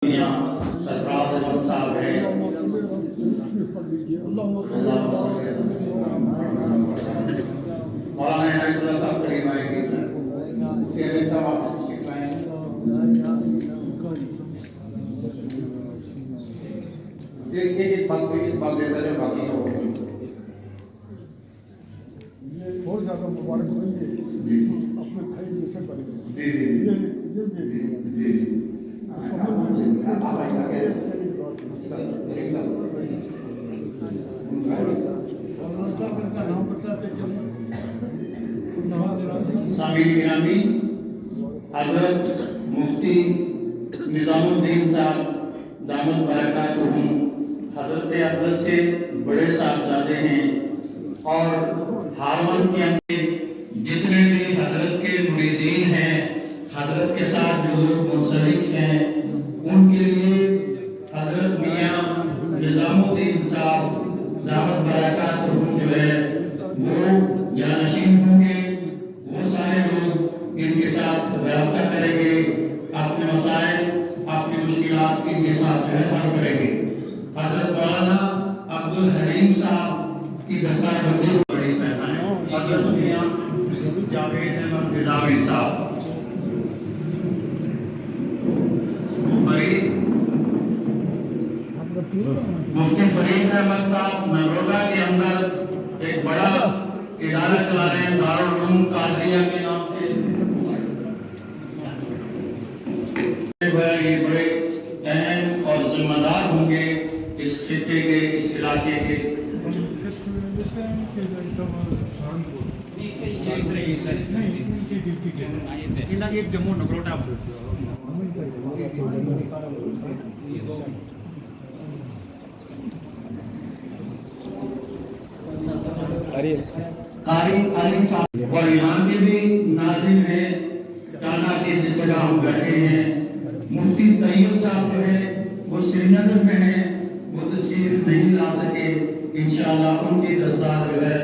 सरफराज अहमद साहब हैं। मौलाना इनायतुल्लाह साहब करीब आएंगे। एक बात देता है बाकी बहुत ज्यादा मुबारक होंगे अपने भाई जैसे बने। जी जी जी जी सामीन गिरामी हजरत मुफ्ती निजामुद्दीन साहब दामद बरकातुहुम हजरत अब्दुल से बड़े साहबजादे हैं और हारवन के अंदर जितने भी हजरत के मुरीदीन हैं, हजरत के साथ जो लोग मुंसलिक हैं, उनके लिए हजरत मियां निजामुद्दीन साहब दामद बरकातुहुम जो है वो जानशीन होंगे। वो सारे लोग इनके साथ रब्ता करेंगे, अपने मसाइल अपनी मुश्किलात इनके साथ जो है हल करेंगे। हजरत मौलाना अब्दुल हलीम साहब की दस्तार बंदी बड़ी पहनाएं। हजरत मियां जावेद अहमद निजामी साहब मुफ्ती फरीद अहमद साहब नगरोटा के अंदर एक बड़ा इदारा चला रहे हैं, दारुल उलूम कादरिया के नाम से। ये बड़े अहम और जिम्मेदार होंगे इस खित्ते के, इस इलाके के। एक जम्मू नगरोटा कारी अली साहब और यहाँ के भी नाजिम हैं टाना के जिस जगह हम बैठे हैं। मुफ्ती तैयब साहब जो है वो श्रीनगर में हैं, वो तशरीफ नहीं ला सके। इंशाअल्लाह उनकी दस्तार जो है